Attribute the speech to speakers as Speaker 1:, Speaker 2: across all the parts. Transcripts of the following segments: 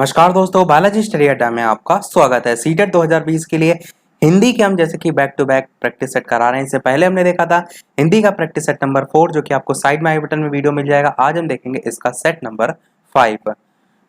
Speaker 1: नमस्कार दोस्तों, बालाजी स्टडी अड्डा में आपका स्वागत है। सीटेट 2020 के लिए हिंदी के हम जैसे कि back to back practice set करा रहे हैं। इससे पहले हमने देखा था हिंदी का प्रैक्टिस सेट नंबर 4 जो कि आपको साइड में आई बटन में वीडियो मिल जाएगा। आज हम देखेंगे इसका सेट नंबर 5।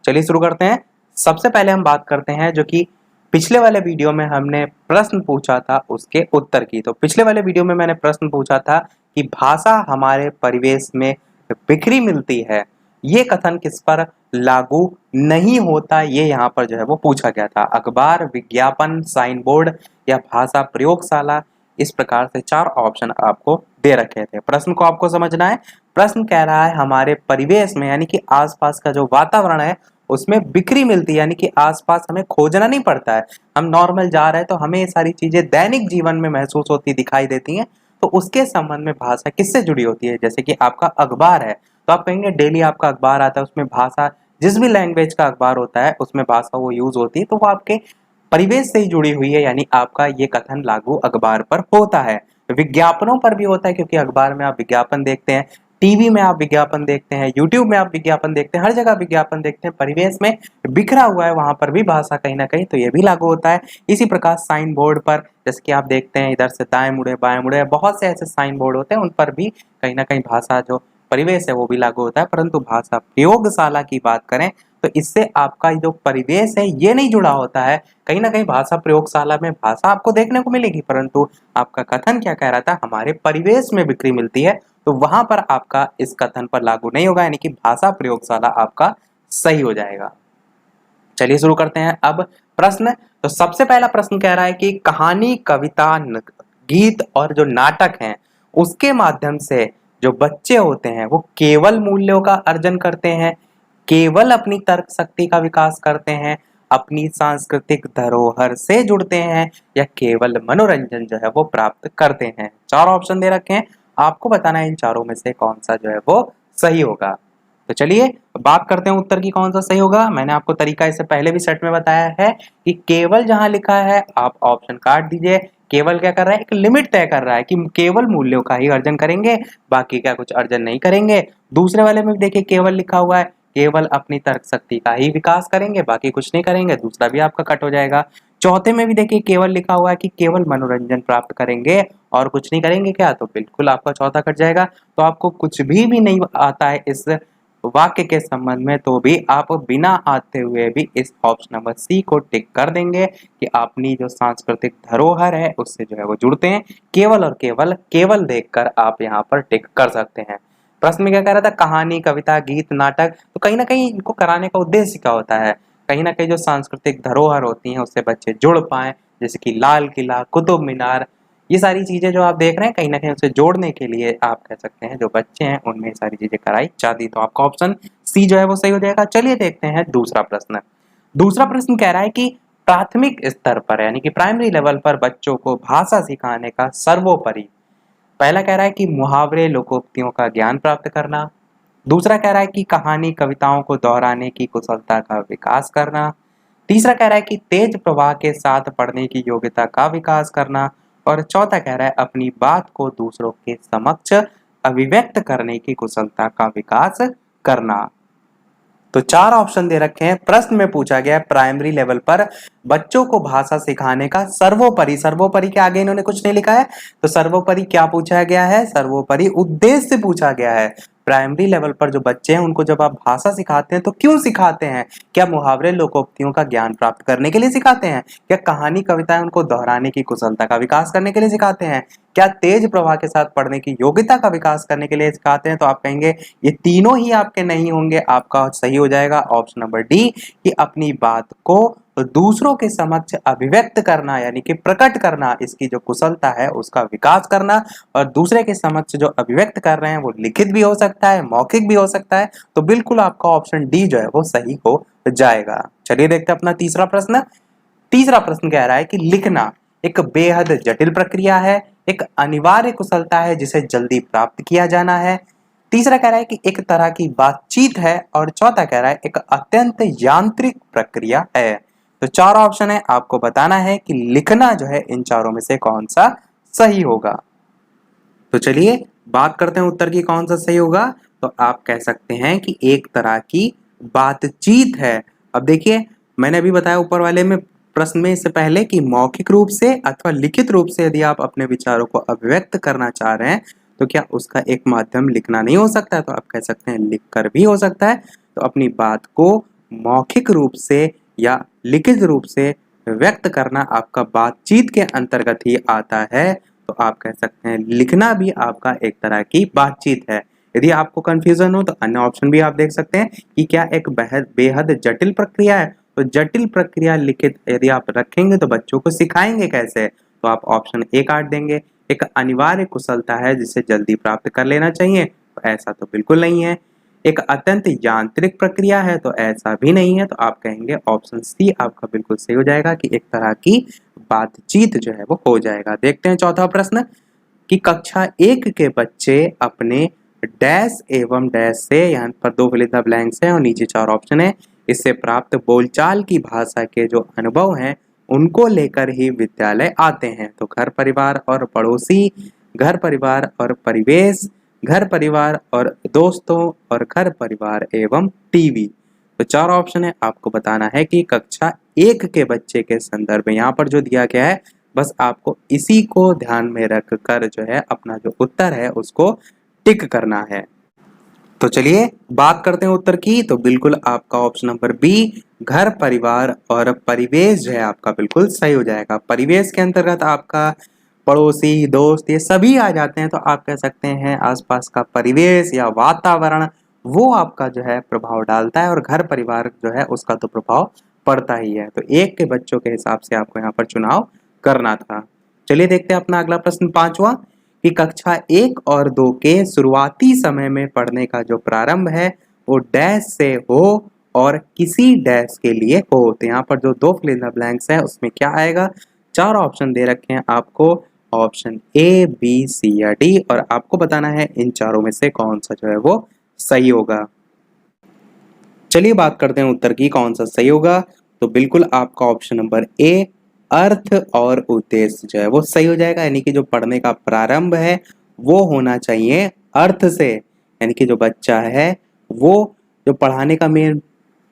Speaker 1: चलिए शुरू करते हैं। सबसे पहले हम बात करते हैं जो कि पिछले वाले वीडियो में हमने प्रश्न पूछा था उसके उत्तर की। तो पिछले वाले वीडियो में मैंने प्रश्न पूछा था कि भाषा हमारे परिवेश में बिखरी मिलती है, ये कथन किस पर लागू नहीं होता, ये यहाँ पर जो है वो पूछा गया था। अखबार, विज्ञापन, साइन बोर्ड या भाषा प्रयोगशाला, इस प्रकार से 4 ऑप्शन आपको दे रखे थे। प्रश्न को आपको समझना है। प्रश्न कह रहा है हमारे परिवेश में यानी कि आसपास का जो वातावरण है उसमें बिक्री मिलती है, यानी कि आसपास हमें खोजना नहीं पड़ता है। हम नॉर्मल जा रहे हैं तो हमें ये सारी चीजें दैनिक जीवन में महसूस होती दिखाई देती हैं। तो उसके संबंध में भाषा किससे जुड़ी होती है? जैसे कि आपका अखबार है तो आप कहेंगे डेली आपका अखबार आता है, उसमें भाषा, जिस भी लैंग्वेज का अखबार होता है उसमें भाषा वो यूज होती है, तो वो आपके परिवेश से ही जुड़ी हुई है, यानी आपका ये कथन लागू अखबार पर होता है। विज्ञापनों पर भी होता है क्योंकि अखबार में आप विज्ञापन देखते हैं, टीवी में आप विज्ञापन देखते हैं, यूट्यूब में आप विज्ञापन देखते हैं, हर जगह विज्ञापन देखते हैं। परिवेश में बिखरा हुआ है वहां पर भी भाषा कहीं ना कहीं, तो ये भी लागू होता है। इसी प्रकार साइन बोर्ड पर, जैसे कि आप देखते हैं इधर से दाएं मुड़े बाएं मुड़े, बहुत से ऐसे साइन बोर्ड होते हैं, उन पर भी कहीं ना कहीं भाषा जो परिवेश है वो भी लागू होता है। परंतु भाषा प्रयोगशाला की बात करें तो इससे आपका जो परिवेश है ये नहीं जुड़ा होता है। कहीं ना कहीं भाषा प्रयोगशाला में भाषा आपको देखने को मिलेगी, परंतु आपका कथन क्या कह रहा था, हमारे परिवेश में बिक्री मिलती है, तो वहां पर आपका इस कथन पर लागू नहीं होगा, यानी कि भाषा प्रयोगशाला आपका सही हो जाएगा। चलिए शुरू करते हैं अब प्रश्न। तो सबसे पहला प्रश्न कह रहा है कि कहानी, कविता, गीत और जो नाटक हैं उसके माध्यम से जो बच्चे होते हैं वो केवल मूल्यों का अर्जन करते हैं, केवल अपनी तर्क शक्ति का विकास करते हैं, अपनी सांस्कृतिक धरोहर से जुड़ते हैं, या केवल मनोरंजन जो है वो प्राप्त करते हैं। 4 ऑप्शन दे रखे हैं, आपको बताना है इन चारों में से कौन सा जो है वो सही होगा। तो चलिए बात करते हैं उत्तर की कौन सा सही होगा। मैंने आपको तरीका इससे पहले भी सेट में बताया है कि केवल जहां लिखा है आप ऑप्शन काट दीजिए। केवल क्या कर रहा है, एक लिमिट तय कर रहा है कि केवल मूल्यों का ही अर्जन करेंगे, बाकी का कुछ अर्जन नहीं करेंगे। दूसरे वाले में भी देखिए केवल लिखा हुआ है, केवल अपनी तर्क शक्ति का ही विकास करेंगे, बाकी कुछ नहीं करेंगे, दूसरा भी आपका कट हो जाएगा। चौथे में भी देखिए केवल लिखा हुआ है कि केवल मनोरंजन प्राप्त करेंगे और कुछ नहीं करेंगे, क्या, तो बिल्कुल आपका चौथा कट जाएगा। तो आपको कुछ भी नहीं आता है इस वाक्य के संबंध में, तो भी आप बिना आते हुए भी इस ऑप्शन नंबर सी को टिक कर देंगे कि अपनी जो सांस्कृतिक धरोहर है उससे जो है वो जुड़ते हैं। केवल और केवल केवल देखकर आप यहाँ पर टिक कर सकते हैं। प्रश्न में क्या कह रहा था, कहानी, कविता, गीत, नाटक, तो कहीं ना कहीं इनको कराने का उद्देश्य क्या होता है, कहीं ना कहीं जो सांस्कृतिक धरोहर होती हैं उससे बच्चे जुड़ पाए, जैसे कि लाल किला, कुतुब मीनार, ये सारी चीजें जो आप देख रहे हैं कहीं ना कहीं उसे जोड़ने के लिए आप कह सकते हैं जो बच्चे हैं उनमें ये सारी चीजें कराई जाती। तो आपका ऑप्शन सी जो है वो सही हो जाएगा। चलिए देखते हैं दूसरा प्रश्न। दूसरा प्रश्न कह रहा है कि प्राथमिक स्तर पर यानी कि प्राइमरी लेवल पर बच्चों को भाषा सिखाने का सर्वोपरि, पहला कह रहा है कि मुहावरे, लोकोक्तियों का ज्ञान प्राप्त करना। दूसरा कह रहा है कि कहानी, कविताओं को दोहराने की कुशलता का विकास करना। तीसरा कह रहा है कि तेज प्रवाह के साथ पढ़ने की योग्यता का विकास करना। और चौथा कह रहा है अपनी बात को दूसरों के समक्ष अभिव्यक्त करने की कुशलता का विकास करना। तो 4 ऑप्शन दे रखे हैं। प्रश्न में पूछा गया है प्राइमरी लेवल पर बच्चों को भाषा सिखाने का सर्वोपरि, सर्वोपरि के आगे इन्होंने कुछ नहीं लिखा है, तो सर्वोपरि क्या पूछा गया है, सर्वोपरि उद्देश्य पूछा गया है। प्राइमरी लेवल पर जो बच्चे हैं उनको जब आप भाषा सिखाते हैं तो क्यों सिखाते हैं? क्या मुहावरे, लोकोक्तियों का ज्ञान प्राप्त करने के लिए सिखाते हैं? क्या कहानी, कविताएं उनको दोहराने की कुशलता का विकास करने के लिए सिखाते हैं? क्या तेज प्रवाह के साथ पढ़ने की योग्यता का विकास करने के लिए सिखाते हैं? तो आप कहेंगे ये तीनों ही आपके नहीं होंगे, आपका सही हो जाएगा ऑप्शन नंबर डी कि अपनी बात को दूसरों के समक्ष अभिव्यक्त करना यानी कि प्रकट करना, इसकी जो कुशलता है उसका विकास करना। और दूसरे के समक्ष जो अभिव्यक्त कर रहे हैं वो लिखित भी हो सकता है, मौखिक भी हो सकता है, तो बिल्कुल आपका ऑप्शन डी जो है वो सही हो जाएगा। चलिए देखते हैं अपना तीसरा प्रश्न। तीसरा प्रश्न कह रहा है कि लिखना एक बेहद जटिल प्रक्रिया है, एक अनिवार्य कुशलता है जिसे जल्दी प्राप्त किया जाना है। तीसरा कह रहा है कि एक तरह की बातचीत है, और चौथा कह रहा है एक अत्यंत यांत्रिक प्रक्रिया है। तो 4 ऑप्शन है, आपको बताना है कि लिखना जो है इन चारों में से कौन सा सही होगा। तो चलिए बात करते हैं उत्तर की कौन सा सही होगा। तो आप कह सकते हैं कि एक तरह की बातचीत है। अब देखिए, मैंने अभी बताया ऊपर वाले में प्रश्न में इससे पहले कि मौखिक रूप से अथवा लिखित रूप से यदि आप अपने विचारों को अभिव्यक्त करना चाह रहे हैं तो क्या उसका एक माध्यम लिखना नहीं हो सकता है? तो आप कह सकते हैं लिख कर भी हो सकता है। तो अपनी बात को मौखिक रूप से या लिखित रूप से व्यक्त करना आपका बातचीत के अंतर्गत ही आता है। तो आप कह सकते हैं लिखना भी आपका एक तरह की बातचीत है। यदि आपको कंफ्यूजन हो तो अन्य ऑप्शन भी आप देख सकते हैं कि क्या एक बेहद जटिल प्रक्रिया है। तो जटिल प्रक्रिया लिखित यदि आप रखेंगे तो बच्चों को सिखाएंगे कैसे? तो आप ऑप्शन ए काट देंगे। एक अनिवार्य कुशलता है जिसे जल्दी प्राप्त कर लेना चाहिए, तो ऐसा तो बिल्कुल नहीं है। एक अत्यंत यांत्रिक प्रक्रिया है, तो ऐसा भी नहीं है। तो आप कहेंगे ऑप्शन सी आपका बिल्कुल सही हो जाएगा कि एक तरह की बातचीत जो है वो हो जाएगा। देखते हैं चौथा प्रश्न कि कक्षा 1 के बच्चे अपने डैश एवं डैश से, यहाँ पर दो फिल इन द ब्लैंक्स है और नीचे 4 ऑप्शन है, इससे प्राप्त बोलचाल की भाषा के जो अनुभव हैं उनको लेकर ही विद्यालय आते हैं। तो घर परिवार और पड़ोसी, घर परिवार और परिवेश, घर परिवार और दोस्तों और घर परिवार एवं टीवी। तो 4 ऑप्शन है, आपको बताना है कि कक्षा 1 के बच्चे के संदर्भ में यहाँ पर जो दिया गया है बस आपको इसी को ध्यान में रख कर जो है अपना जो उत्तर है उसको टिक करना है। तो चलिए बात करते हैं उत्तर की। तो बिल्कुल आपका ऑप्शन नंबर बी घर परिवार और परिवेश जो है आपका बिल्कुल सही हो जाएगा। परिवेश के अंतर्गत आपका पड़ोसी, दोस्त ये सभी आ जाते हैं। तो आप कह सकते हैं आसपास का परिवेश या वातावरण वो आपका जो है प्रभाव डालता है और घर परिवार जो है उसका तो प्रभाव पड़ता ही है। तो 1 के बच्चों के हिसाब से आपको यहाँ पर चुनाव करना था। चलिए देखते हैं अपना अगला प्रश्न 5वां कि कक्षा 1 और 2 के शुरुआती समय में पढ़ने का जो प्रारंभ है वो डैश से हो और किसी डैश के लिए हो। तो यहाँ पर जो 2 फिल इन द ब्लैंक्स है उसमें क्या आएगा? 4 ऑप्शन दे रखे हैं आपको, ऑप्शन ए, बी, सी या डी, और आपको बताना है इन चारों में से कौन सा जो है वो सही होगा। चलिए बात करते हैं उत्तर की कौन सा सही होगा। तो बिल्कुल आपका ऑप्शन नंबर ए अर्थ और उद्देश्य जो है वो सही हो जाएगा। यानी कि जो पढ़ने का प्रारंभ है वो होना चाहिए अर्थ से। यानी कि जो बच्चा है वो जो पढ़ाने का मेन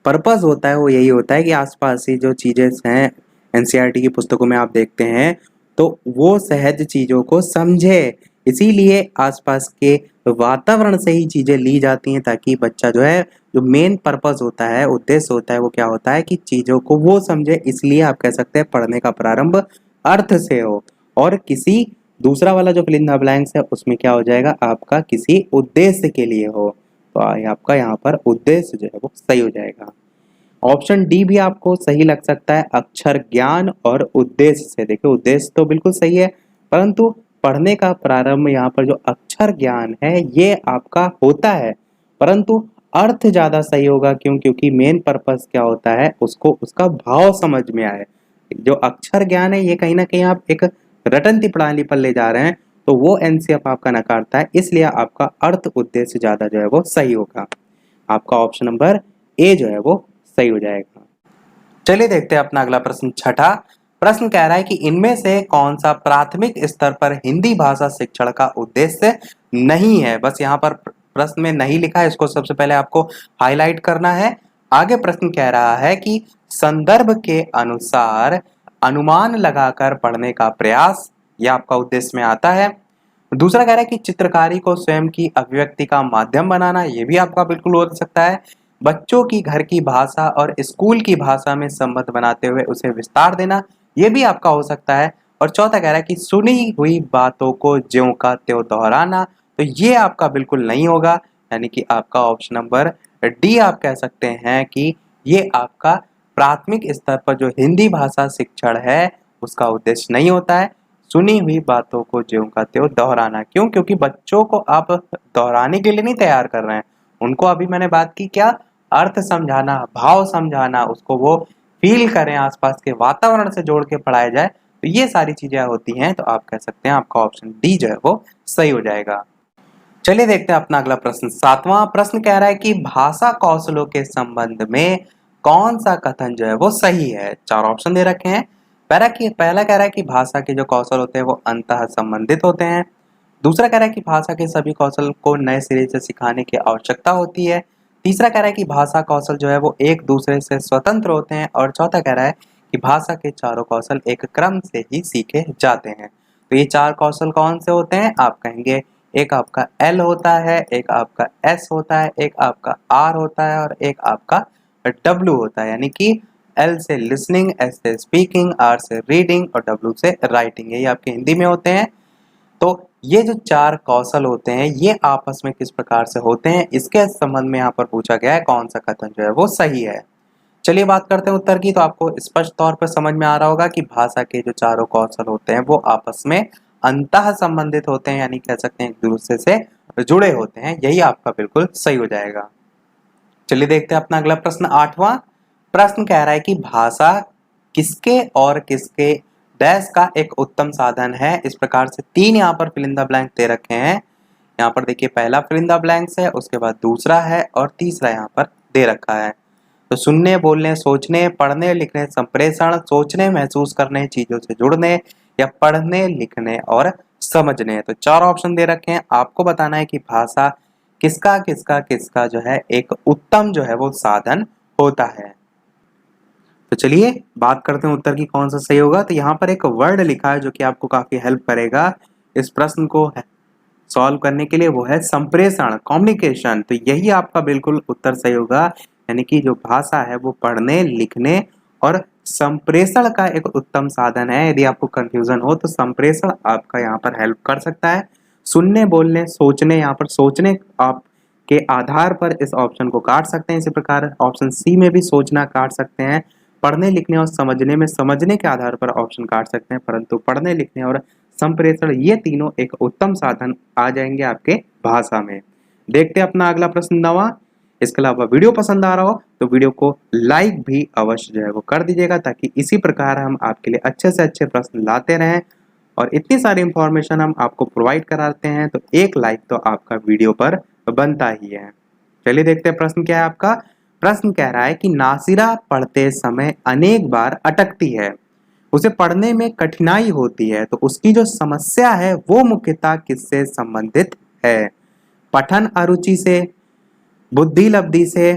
Speaker 1: पर्पस होता है वो यही होता है कि आसपास की जो चीजें हैं एनसीईआरटी की पुस्तकों में आप देखते हैं तो वो सहज चीजों को समझे। इसीलिए आसपास के वातावरण से ही चीजें ली जाती हैं ताकि बच्चा जो है जो मेन पर्पस होता है, उद्देश्य होता है वो क्या होता है कि चीजों को वो समझे। इसलिए आप कह सकते हैं पढ़ने का प्रारंभ अर्थ से हो और किसी दूसरा वाला जो फिल इन द ब्लैंक्स है उसमें क्या हो जाएगा आपका किसी उद्देश्य के लिए हो। तो आपका यहाँ पर उद्देश्य जो है वो सही हो जाएगा। ऑप्शन डी भी आपको सही लग सकता है, अक्षर ज्ञान और उद्देश्य से। देखिए उद्देश्य तो बिल्कुल सही है परंतु पढ़ने का प्रारंभ यहाँ पर जो अक्षर ज्ञान है ये आपका होता है, परंतु अर्थ ज्यादा सही होगा। क्यों? क्योंकि मेन पर्पस क्या होता है उसको उसका भाव समझ में आए। जो अक्षर ज्ञान है ये कहीं ना कहीं आप एक रटंती प्रणाली पर ले जा रहे हैं तो वो एनसीएफ आपका नकारता है। इसलिए आपका अर्थ उद्देश्य ज्यादा जो है वो सही होगा। आपका ऑप्शन नंबर ए जो है वो सही हो जाएगा। चलिए देखते हैं अपना अगला प्रश्न छठा। प्रश्न कह रहा है कि इनमें से कौन सा प्राथमिक स्तर पर हिंदी भाषा शिक्षण का उद्देश्य नहीं है। बस यहाँ पर प्रश्न में नहीं लिखा है, इसको सबसे पहले आपको हाईलाइट करना है। आगे प्रश्न कह रहा है कि संदर्भ के अनुसार अनुमान लगाकर पढ़ने का प्रयास, यह आपका उद्देश्य में आता है। दूसरा कह रहा है कि चित्रकारी को स्वयं की अभिव्यक्ति का माध्यम बनाना, यह भी आपका बिल्कुल हो सकता है। बच्चों की घर की भाषा और स्कूल की भाषा में संबंध बनाते हुए उसे विस्तार देना, यह भी आपका हो सकता है। और चौथा कह रहा है कि सुनी हुई बातों को ज्यों का त्यों दोहराना, तो ये आपका बिल्कुल नहीं होगा। यानी कि आपका ऑप्शन नंबर डी आप कह सकते हैं कि ये आपका प्राथमिक स्तर पर जो हिंदी भाषा शिक्षण है उसका उद्देश्य नहीं होता है सुनी हुई बातों को ज्यों का त्यों दोहराना। क्यों? क्योंकि बच्चों को आप दोहराने के लिए नहीं तैयार कर रहे हैं, उनको अभी मैंने बात की क्या, अर्थ समझाना, भाव समझाना, उसको वो फील करें, आसपास के वातावरण से जोड़ के पढ़ाया जाए। तो ये सारी चीजें होती हैं। तो आप कह सकते हैं आपका ऑप्शन डी जो है वो सही हो जाएगा। चलिए देखते हैं अपना अगला प्रश्न सातवां। प्रश्न कह रहा है कि भाषा कौशलों के संबंध में कौन सा कथन जो है वो सही है। 4 ऑप्शन दे रखे हैं। पहला कह रहा है कि भाषा के जो कौशल होते हैं वो अंतः संबंधित होते हैं। दूसरा कह रहा है कि भाषा के सभी कौशल को नए सिरे से सिखाने की आवश्यकता होती है। तीसरा कह रहा है कि भाषा कौशल जो है वो एक दूसरे से स्वतंत्र होते हैं, और चौथा कह रहा है कि भाषा के चारों कौशल एक क्रम से ही सीखे जाते हैं। तो ये चार कौशल कौन से होते हैं? आप कहेंगे एक आपका एल होता है, एक आपका एस होता है, एक आपका आर होता है, और एक आपका डब्ल्यू होता है। यानी कि एल से लिसनिंग, एस से स्पीकिंग, आर से रीडिंग और डब्ल्यू से राइटिंग। यही आपके हिंदी में होते हैं। तो ये जो चार कौशल होते हैं ये आपस में किस प्रकार से होते हैं, इसके संबंध में यहाँ पर पूछा गया है कौन सा कथन जो है वो सही है। चलिए बात करते हैं उत्तर की। तो आपको स्पष्ट तौर पर समझ में आ रहा होगा कि भाषा के जो चारों कौशल होते हैं वो आपस में अंतः संबंधित होते हैं, यानी कह सकते हैं एक दूसरे से जुड़े होते हैं। यही आपका बिल्कुल सही हो जाएगा। चलिए देखते हैं अपना अगला प्रश्न। 8वां प्रश्न कह रहा है कि भाषा किसके और किसके डैश का एक उत्तम साधन है। इस प्रकार से तीन यहाँ पर फिल इन द ब्लैंक दे रखे हैं। यहाँ पर देखिए पहला फिल इन द ब्लैंक्स है, उसके बाद दूसरा है और तीसरा यहाँ पर दे रखा है। तो सुनने, बोलने, सोचने, पढ़ने, लिखने, संप्रेषण, सोचने, महसूस करने, चीजों से जुड़ने, या पढ़ने, लिखने और समझने। तो चार ऑप्शन दे रखे हैं। आपको बताना है कि भाषा किसका किसका किसका जो है एक उत्तम जो है वो साधन होता है। तो चलिए बात करते हैं उत्तर की कौन सा सही होगा। तो यहाँ पर एक वर्ड लिखा है जो कि आपको काफी हेल्प करेगा इस प्रश्न को सॉल्व करने के लिए, वो है संप्रेषण, कम्युनिकेशन। तो यही आपका बिल्कुल उत्तर सही होगा। यानी कि जो भाषा है वो पढ़ने, लिखने और संप्रेषण का एक उत्तम साधन है। यदि आपको कंफ्यूजन हो तो संप्रेषण आपका यहाँ पर हेल्प कर सकता है। सुनने, बोलने, सोचने, यहाँ पर सोचने आप के आधार पर इस ऑप्शन को काट सकते हैं। इसी प्रकार ऑप्शन सी में भी सोचना काट सकते हैं। पढ़ने, लिखने और समझने में समझने के आधार पर ऑप्शन काट सकते हैं, परंतु पढ़ने, लिखने और संप्रेषण ये तीनों एक उत्तम साधन आ जाएंगे आपके भाषा में। देखते हैं अपना अगला प्रश्न 9वां। इसके अलावा वीडियो पसंद आ रहा हो तो वीडियो को लाइक भी अवश्य जो है वो कर दीजिएगा, ताकि इसी प्रकार हम आपके लिए अच्छे से अच्छे प्रश्न लाते रहें और इतनी सारी इंफॉर्मेशन हम आपको प्रोवाइड कराते हैं। तो एक लाइक तो आपका वीडियो पर बनता ही है। चलिए देखते हैं प्रश्न क्या है आपका। प्रश्न कह रहा है कि नासिरा पढ़ते समय अनेक बार अटकती है, उसे पढ़ने में कठिनाई होती है, तो उसकी जो समस्या है वो मुख्यतः किससे संबंधित है? पठन अरुचि से, बुद्धि लब्धि से,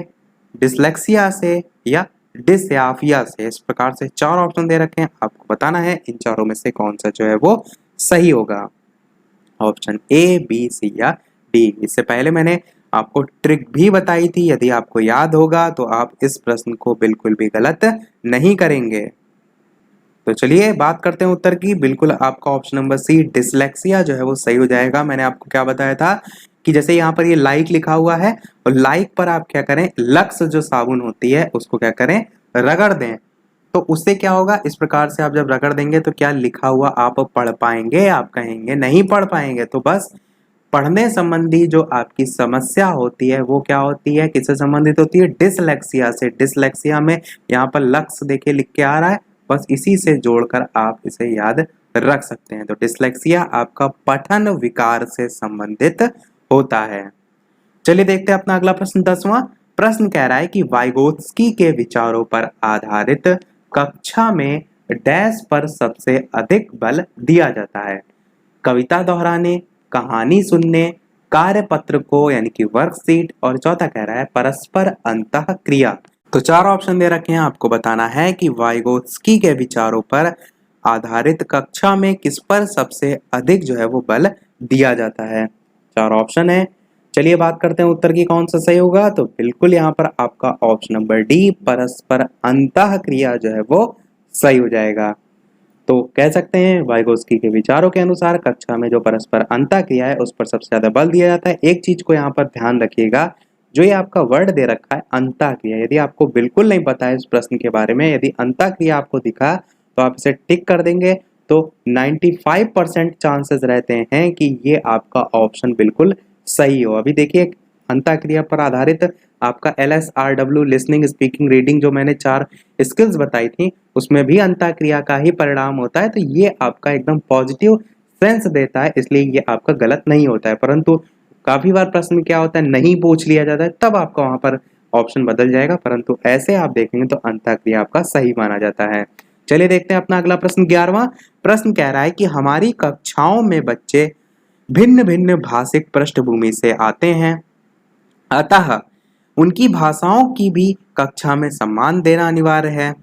Speaker 1: डिसलेक्सिया से या डिसयाफिया से। इस प्रकार से चार ऑप्शन दे रखे हैं। आपको बताना है इन चारों में से कौन सा जो है वो सही होगा। ऑप्शन ए, बी, सी या डी। इससे पहले मैंने आपको ट्रिक भी बताई थी, यदि आपको याद होगा तो आप इस प्रश्न को बिल्कुल भी गलत नहीं करेंगे। तो चलिए बात करते हैं उत्तर की। बिल्कुल आपका ऑप्शन नंबर सी डिसलेक्सिया जो है वो सही हो जाएगा। मैंने आपको क्या बताया था कि जैसे यहाँ पर ये लाइक लिखा हुआ है और लाइक पर आप क्या करें, लक्स जो साबुन होती है उसको क्या करें, रगड़ दें। तो उससे क्या होगा, इस प्रकार से आप जब रगड़ देंगे तो क्या लिखा हुआ आप पढ़ पाएंगे? आप कहेंगे नहीं पढ़ पाएंगे। तो बस पढ़ने संबंधी जो आपकी समस्या होती है वो क्या होती है, किससे संबंधित होती है? डिसलेक्सिया से। डिसलेक्सिया में यहाँ पर लक्स देखिए लिख के आ रहा है, बस इसी से जोड़कर आप इसे याद रख सकते हैं। तो डिसलेक्सिया आपका पठन विकार से संबंधित होता है। चलिए देखते हैं अपना अगला प्रश्न 10वां। प्रश्न कह रहा है कि वाइगोत्स्की के विचारों पर आधारित कक्षा में डैश पर सबसे अधिक बल दिया जाता है? कविता दोहराने, कहानी सुनने, कार्यपत्र को यानी कि वर्कशीट, और चौथा कह रहा है परस्पर अंतःक्रिया। तो चार ऑप्शन दे रखे हैं। आपको बताना है कि वाइगोत्स्की के विचारों पर आधारित कक्षा में किस पर सबसे अधिक जो है वो बल दिया जाता है। चार ऑप्शन है। चलिए बात करते हैं उत्तर की कौन सा सही होगा। तो बिल्कुल यहाँ पर आपका ऑप्शन नंबर डी परस्पर अंतःक्रिया जो है वो सही हो जाएगा। तो कह सकते हैं वाइगोत्स्की के विचारों के अनुसार कक्षा में जो परस्पर अंतःक्रिया है उस पर सबसे ज्यादा बल दिया जाता है। एक चीज को यहाँ पर ध्यान रखिएगा, जो ये आपका वर्ड दे रखा है अंतःक्रिया, यदि आपको बिल्कुल नहीं पता है इस प्रश्न के बारे में, यदि अंतःक्रिया आपको दिखा तो आप इसे टिक कर देंगे, तो 95% चांसेस रहते हैं कि ये आपका ऑप्शन बिल्कुल सही हो। अभी देखिए अंतःक्रिया पर आधारित आपका LSRW लिसनिंग, स्पीकिंग, रीडिंग जो मैंने चार स्किल्स बताई थी उसमें भी अंतःक्रिया का ही परिणाम होता है। तो ये आपका एकदम पॉजिटिव सेंस देता है, इसलिए ये आपका गलत नहीं होता है। परंतु काफी बार प्रश्न क्या होता है, नहीं पूछ लिया जाता है, तब आपका वहां पर ऑप्शन बदल जाएगा, परंतु ऐसे आप देखेंगे तो अंतःक्रिया आपका सही माना जाता है। चलिए देखते हैं अपना अगला प्रश्न 11वां। प्रश्न कह रहा है कि हमारी कक्षाओं में बच्चे भिन्न भिन्न भाषिक पृष्ठभूमि से आते हैं, अतः उनकी भाषाओं की भी कक्षा में सम्मान देना अनिवार्य है।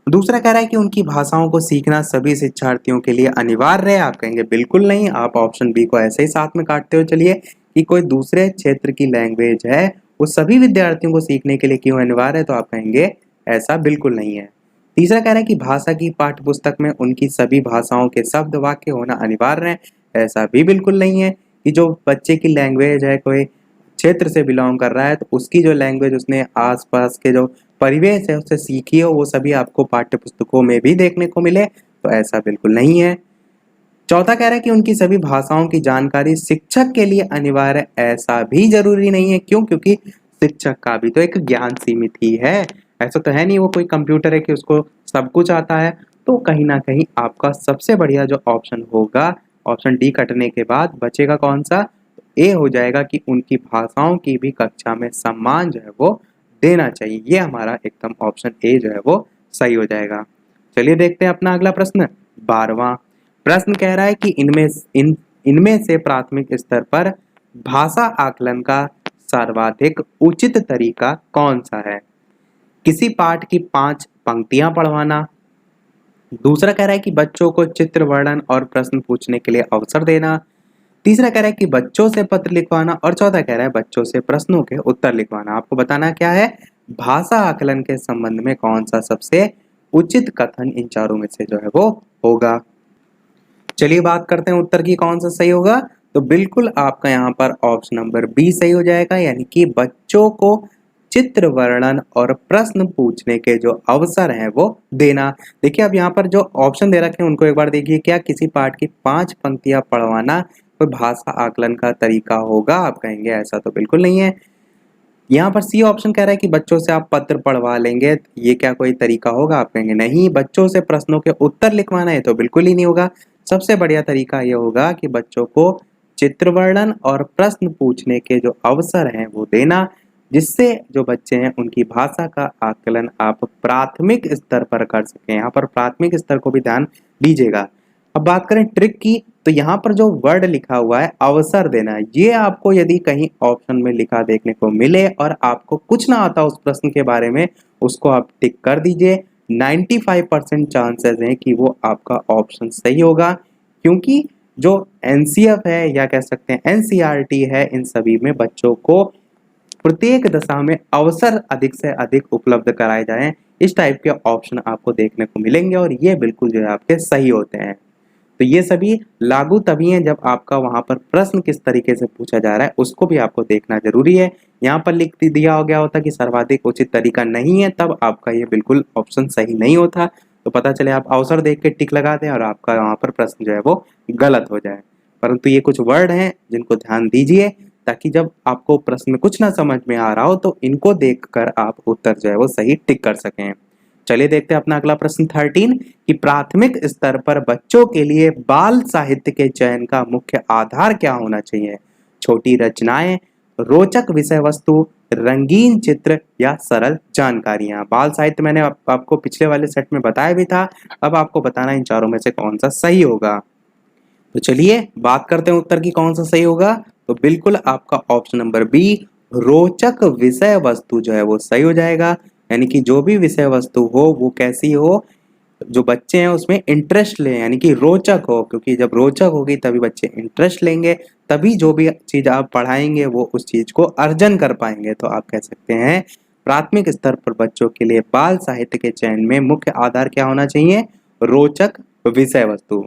Speaker 1: दूसरा कह रहा है कि उनकी भाषाओं को सीखना सभी शिक्षार्थियों के लिए अनिवार्य है। आप कहेंगे बिल्कुल नहीं, आप ऑप्शन बी को ऐसे ही साथ में काटते हो चलिए कि कोई दूसरे क्षेत्र की लैंग्वेज है वो सभी विद्यार्थियों को सीखने के लिए क्यों अनिवार्य है, तो आप कहेंगे ऐसा बिल्कुल नहीं है। तीसरा कह रहा है कि भाषा की पाठ्य पुस्तक में उनकी सभी भाषाओं के शब्द वाक्य होना अनिवार्य है, ऐसा भी बिल्कुल नहीं है कि जो बच्चे की लैंग्वेज है, कोई क्षेत्र से बिलोंग कर रहा है तो उसकी जो लैंग्वेज उसने आसपास के जो परिवेश है उससे सीखी हो वो सभी आपको पाठ्य पुस्तकों में भी देखने को मिले, तो ऐसा बिल्कुल नहीं है। चौथा कह रहा है कि उनकी सभी भाषाओं की जानकारी शिक्षक के लिए अनिवार्य है, ऐसा भी जरूरी नहीं है। क्यों? क्योंकि शिक्षक का भी तो एक ज्ञान सीमित ही है, ऐसा तो है नहीं वो कोई कंप्यूटर है कि उसको सब कुछ आता है। तो कहीं ना कहीं आपका सबसे बढ़िया जो ऑप्शन होगा, ऑप्शन डी कटने के बाद बचेगा कौन सा, ए हो जाएगा कि उनकी भाषाओं की भी कक्षा में सम्मान जो है वो देना चाहिए। ये हमारा एकदम ऑप्शन ए जो है वो सही हो जाएगा। चलिए देखते हैं अपना अगला प्रश्न। 12वां प्रश्न कह रहा है कि इनमें से प्राथमिक स्तर पर भाषा आकलन का सर्वाधिक उचित तरीका कौन सा है? किसी पाठ की 5 पंक्तियां पढ़वाना। दूसरा कह रहा है कि बच्चों को चित्र वर्णन और प्रश्न पूछने के लिए अवसर देना। तीसरा कह रहा है कि बच्चों से पत्र लिखवाना और चौथा कह रहा है बच्चों से प्रश्नों के उत्तर लिखवाना। आपको बताना क्या है, भाषा आकलन के संबंध में कौन सा सबसे उचित कथन इन चारों में से जो है वो होगा। चलिए बात करते हैं उत्तर की, कौन सा सही होगा। तो बिल्कुल आपका यहाँ पर ऑप्शन नंबर बी सही हो जाएगा, यानी कि बच्चों को चित्र वर्णन और प्रश्न पूछने के जो अवसर हैं वो देना। देखिए अब यहाँ पर जो ऑप्शन दे रखे हैं उनको एक बार देखिए, क्या किसी पाठ की 5 पंक्तियां पढ़वाना कोई भाषा आकलन का तरीका होगा? आप कहेंगे ऐसा तो बिल्कुल नहीं है। यहाँ पर सी ऑप्शन कह रहा है कि बच्चों से आप पत्र पढ़वा लेंगे, ये क्या कोई तरीका होगा? आप कहेंगे नहीं। बच्चों से प्रश्नों के उत्तर लिखवाना है तो बिल्कुल ही नहीं होगा। सबसे बढ़िया तरीका ये होगा कि बच्चों को चित्र वर्णन और प्रश्न पूछने के जो अवसर हैं वो देना, जिससे जो बच्चे हैं उनकी भाषा का आकलन आप प्राथमिक स्तर पर कर सकें। यहाँ पर प्राथमिक स्तर को भी ध्यान दीजिएगा। अब बात करें ट्रिक की, तो यहाँ पर जो वर्ड लिखा हुआ है अवसर देना, ये आपको यदि कहीं ऑप्शन में लिखा देखने को मिले और आपको कुछ ना आता उस प्रश्न के बारे में, उसको आप टिक कर दीजिए। 95% चांसेस हैं कि वो आपका ऑप्शन सही होगा, क्योंकि जो एनसीएफ है या कह सकते हैं एनसीईआरटी है, इन सभी में बच्चों को प्रत्येक दशा में अवसर अधिक से अधिक उपलब्ध कराए जाएं, इस टाइप के ऑप्शन आपको देखने को मिलेंगे और ये बिल्कुल जो है आपके सही होते हैं। तो ये सभी लागू तभी हैं जब आपका वहां पर प्रश्न किस तरीके से पूछा जा रहा है उसको भी आपको देखना जरूरी है। यहाँ पर लिख दिया हो गया होता कि सर्वाधिक उचित तरीका नहीं है, तब आपका ये बिल्कुल ऑप्शन सही नहीं होता। तो पता चले आप अवसर देख के टिक लगा दें और आपका वहां पर प्रश्न जो है वो गलत हो जाए। परंतु ये कुछ वर्ड हैं जिनको ध्यान दीजिए, ताकि जब आपको प्रश्न में कुछ ना समझ में आ रहा हो तो इनको देखकर आप उत्तर जो है वो सही टिक कर सकें। चलिए देखते हैं अपना अगला प्रश्न 13 कि प्राथमिक स्तर पर बच्चों के लिए बाल साहित्य के चयन का मुख्य आधार क्या होना चाहिए? छोटी रचनाएं, रोचक विषय वस्तु, रंगीन चित्र या सरल जानकारियां। बाल साहित्य मैंने आपको पिछले वाले सेट में बताया भी था, अब आपको बताना इन चारों में से कौन सा सही होगा। तो चलिए बात करते हैं उत्तर की, कौन सा सही होगा। तो बिल्कुल आपका ऑप्शन नंबर बी, रोचक विषय वस्तु जो है वो सही हो जाएगा। यानी कि जो भी विषय वस्तु हो वो कैसी हो, जो बच्चे हैं उसमें इंटरेस्ट लें, यानी कि रोचक हो, क्योंकि जब रोचक होगी तभी बच्चे इंटरेस्ट लेंगे, तभी जो भी चीज आप पढ़ाएंगे वो उस चीज को अर्जन कर पाएंगे। तो आप कह सकते हैं प्राथमिक स्तर पर बच्चों के लिए बाल साहित्य के चयन में मुख्य आधार क्या होना चाहिए? रोचक विषय वस्तु।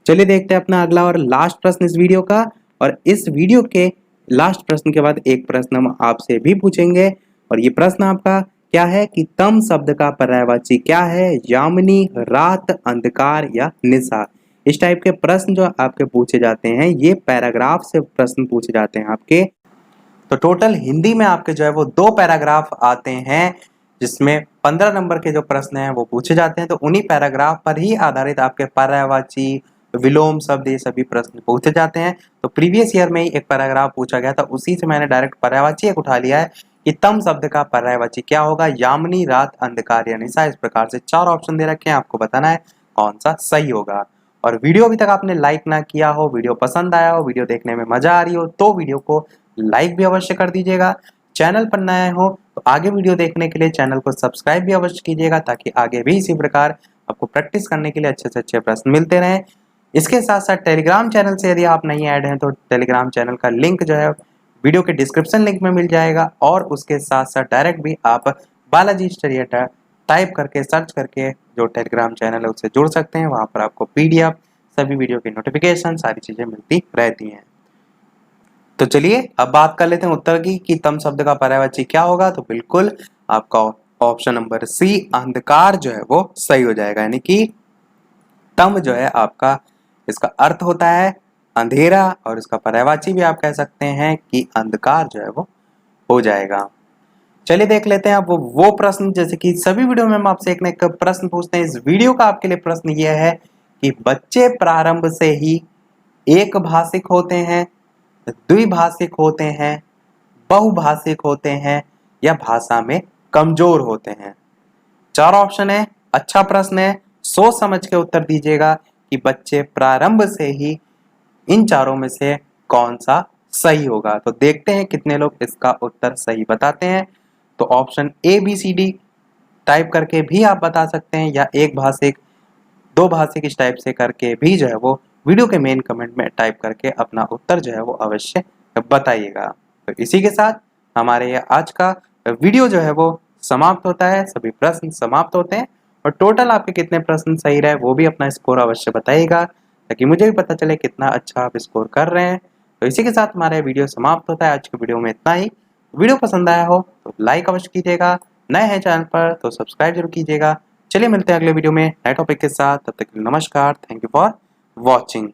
Speaker 1: चलिए देखते हैं अपना अगला और लास्ट प्रश्न इस वीडियो का। और इस वीडियो के लास्ट प्रश्न के बाद एक प्रश्न हम आपसे भी पूछेंगे, और ये प्रश्न आपका क्या है कि तम शब्द का पर्यायवाची क्या है? यामिनी, रात, अंधकार या निशा। इस टाइप के प्रश्न जो आपके पूछे जाते हैं, ये पैराग्राफ से प्रश्न पूछे जाते हैं आपके। तो टोटल हिंदी में आपके जो है वो 2 पैराग्राफ आते हैं, जिसमें 15 नंबर के जो प्रश्न हैं वो पूछे जाते हैं। तो उन्हीं पैराग्राफ पर ही आधारित आपके पर्यायवाची, विलोम शब्द, ये सभी प्रश्न पूछे जाते हैं। तो प्रीवियस ईयर में ही एक पैराग्राफ पूछा गया था, उसी से मैंने डायरेक्ट पर्यायवाची एक उठा लिया है कि तम शब्द का पर्यायवाची क्या होगा? यामिनी, रात, अंधकार या निशा। इस प्रकार से 4 ऑप्शन दे रखे हैं, आपको बताना है कौन सा सही होगा। और वीडियो अभी तक आपने लाइक ना किया हो, वीडियो पसंद आया हो, वीडियो देखने में मजा आ रही हो, तो वीडियो को लाइक भी अवश्य कर दीजिएगा। चैनल पर नए हो तो आगे वीडियो देखने के लिए चैनल को सब्सक्राइब भी अवश्य कीजिएगा, ताकि आगे भी इसी प्रकार आपको प्रैक्टिस करने के लिए अच्छे से अच्छे प्रश्न मिलते रहें। इसके साथ साथ टेलीग्राम चैनल से यदि आप नहीं ऐड हैं तो टेलीग्राम चैनल का लिंक जो है वीडियो के डिस्क्रिप्शन लिंक में मिल जाएगा, और उसके साथ साथ डायरेक्ट भी आप बालाजी स्टडी अड्डा टाइप करके सर्च करके जो टेलीग्राम चैनल है उससे जुड़ सकते हैं। वहां पर आपको PDF, सभी वीडियो की नोटिफिकेशन, सारी चीजें मिलती रहती हैं। तो चलिए अब बात कर लेते हैं उत्तर की कि तम शब्द का पर्यायवाची क्या होगा। तो बिल्कुल आपका ऑप्शन नंबर सी अंधकार जो है वो सही हो जाएगा, यानी कि तम जो है आपका इसका अर्थ होता है अंधेरा, और इसका पर्यायवाची भी आप कह सकते हैं कि अंधकार जो है वो हो जाएगा। चलिए देख लेते हैं अब वो प्रश्न, जैसे कि सभी वीडियो में हम आपसे एक न एक प्रश्न पूछते हैं। इस वीडियो का आपके लिए प्रश्न यह है कि बच्चे प्रारंभ से ही एक भाषिक होते हैं, द्विभाषिक होते हैं, बहुभाषिक होते हैं, या भाषा में कमजोर होते हैं। 4 ऑप्शन है, अच्छा प्रश्न है, सोच समझ के उत्तर दीजिएगा कि बच्चे प्रारंभ से ही इन चारों में से कौन सा सही होगा। तो देखते हैं कितने लोग इसका उत्तर सही बताते हैं। तो ऑप्शन ABCD टाइप करके भी आप बता सकते हैं, या एक भाषिक, दो भाषिक, इस टाइप से करके भी जो है वो वीडियो के मेन कमेंट में टाइप करके अपना उत्तर जो है वो अवश्य बताइएगा। तो इसी के साथ हमारे ये आज का वीडियो जो है वो समाप्त होता है, सभी प्रश्न समाप्त होते हैं, और टोटल आपके कितने प्रश्न सही रहे वो भी अपना स्कोर अवश्य बताइएगा, ताकि मुझे भी पता चले कितना अच्छा आप स्कोर कर रहे हैं। तो इसी के साथ हमारा वीडियो समाप्त होता है। आज के वीडियो में इतना ही। वीडियो पसंद आया हो तो लाइक अवश्य कीजिएगा, नए हैं चैनल पर तो सब्सक्राइब जरूर कीजिएगा। चलिए मिलते हैं अगले वीडियो में नए टॉपिक के साथ, तब तक के लिए नमस्कार। Thank you for watching.